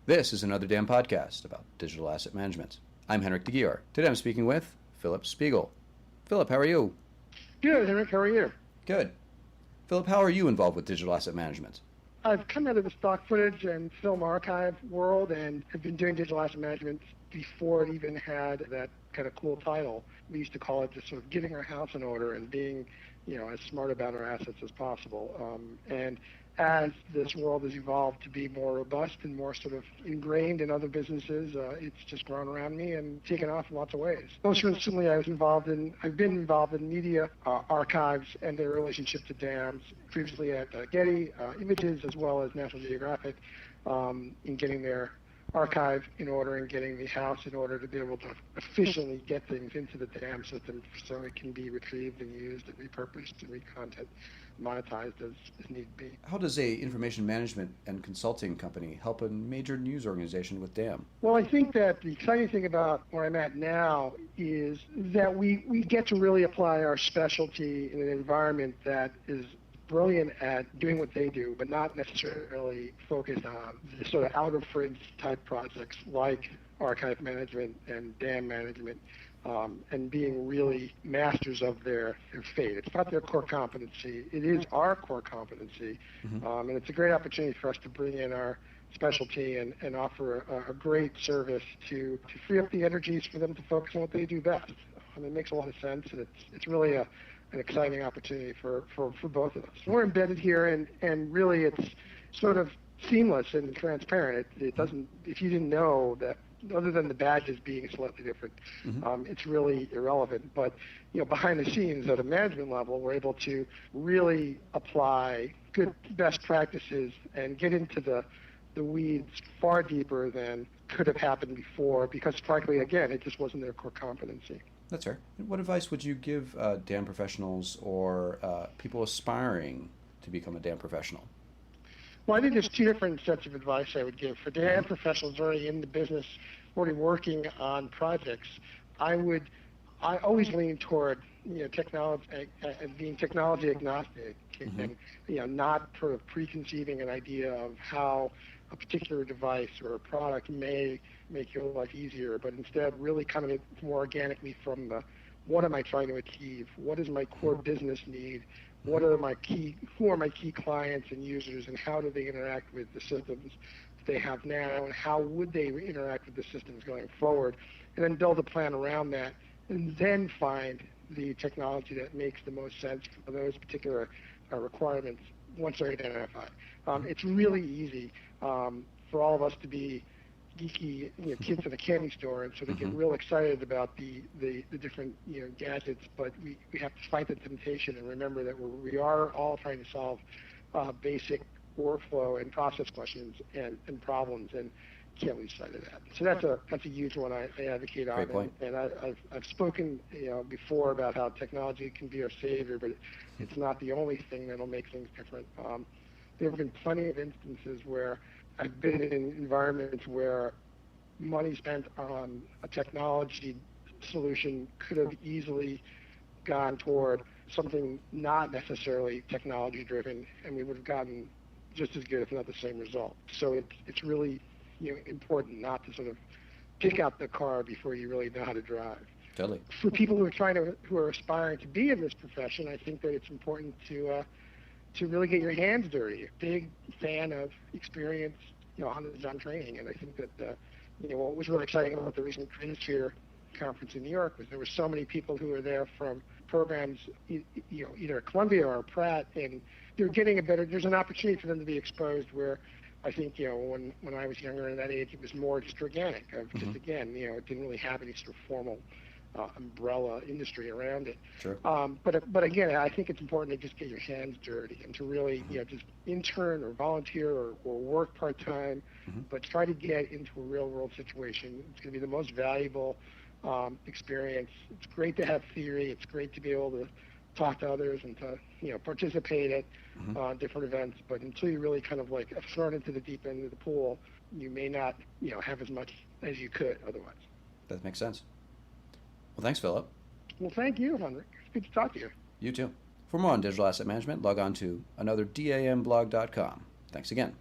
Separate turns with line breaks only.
This is another damn podcast about digital asset management. I'm Henrik the Gyor. Today I'm speaking with Philip Spiegel. Philip, how are you?
Good, Henrik. How are you?
Good. Philip, how are you involved with digital asset management?
I've come out of the stock footage and film archive world and have been doing digital asset management before it even had that kind of cool title. We used to call it just sort of getting our house in order and being, as smart about our assets as possible. And as this world has evolved to be more robust and more sort of ingrained in other businesses, it's just grown around me and taken off in lots of ways. Most recently, I've been involved in media archives and their relationship to dams, previously at Getty Images as well as National Geographic, in getting their archive in order and getting the house in order to be able to efficiently get things into the dam system so it can be retrieved and used and repurposed and re-content monetized as need be.
How does a information management and consulting company help a major news organization with DAM?
Well, I think that the exciting thing about where I'm at now is that we get to really apply our specialty in an environment that is brilliant at doing what they do, but not necessarily focused on the sort of out-of-fringe type projects like archive management and dam management, and being really masters of their fate. It's not their core competency. It is our core competency, and it's a great opportunity for us to bring in our specialty and offer a great service to free up the energies for them to focus on what they do best. And it makes a lot of sense, and it's really an exciting opportunity for both of us. We're embedded here, and really it's sort of seamless and transparent. It doesn't, if you didn't know that, other than the badges being slightly different, it's really irrelevant. But behind the scenes at a management level, we're able to really apply good best practices and get into the weeds far deeper than could have happened before, because frankly, again, it just wasn't their core competency.
That's fair. What advice would you give DAM professionals or people aspiring to become a DAM professional?
Well, I think there's two different sets of advice I would give. For DAM professionals already in the business, already working on projects, I always lean toward technology and being technology agnostic, and not sort of preconceiving an idea of how a particular device or a product may make your life easier, but instead really kind of more organically from what am I trying to achieve? What is my core business need? Who are my key clients and users, and how do they interact with the systems they have now, and how would they interact with the systems going forward? And then build a plan around that, and then find the technology that makes the most sense for those particular requirements once they're identified. It's really easy for all of us to be geeky kids in a candy store, and so they get real excited about the different gadgets, but we have to fight the temptation and remember that we are all trying to solve basic workflow and process questions and problems, and can't lose sight of that. So that's a huge one I advocate on.
Great point.
And I've spoken before about how technology can be our savior, but it's not the only thing that'll make things different. There have been plenty of instances where I've been in environments where money spent on a technology solution could have easily gone toward something not necessarily technology driven, and we would have gotten just as good, if not the same result. So it's really important not to sort of pick out the car before you really know how to drive.
Totally.
For people who are aspiring to be in this profession, I think that it's important to really get your hands dirty. Big fan of experience, on-the-job training, and I think that what was really exciting about the recent Creative conference in New York was there were so many people who were there from programs, either at Columbia or Pratt, and they're getting there's an opportunity for them to be exposed where I think, when I was younger at that age, it was more just organic. Just again, it didn't really have any sort of formal umbrella industry around it.
Sure.
But again, I think it's important to just get your hands dirty and to really, just intern or volunteer or work part-time, but try to get into a real-world situation. It's going to be the most valuable experience. It's great to have theory. It's great to be able to talk to others and to, participate at different events. But until you really kind of like thrown into the deep end of the pool, you may not, have as much as you could otherwise.
That makes sense. Well, thanks, Philip.
Well, thank you, Henrik. It's good to talk to you.
You too. For more on digital asset management, log on to anotherDAMblog.com. Thanks again.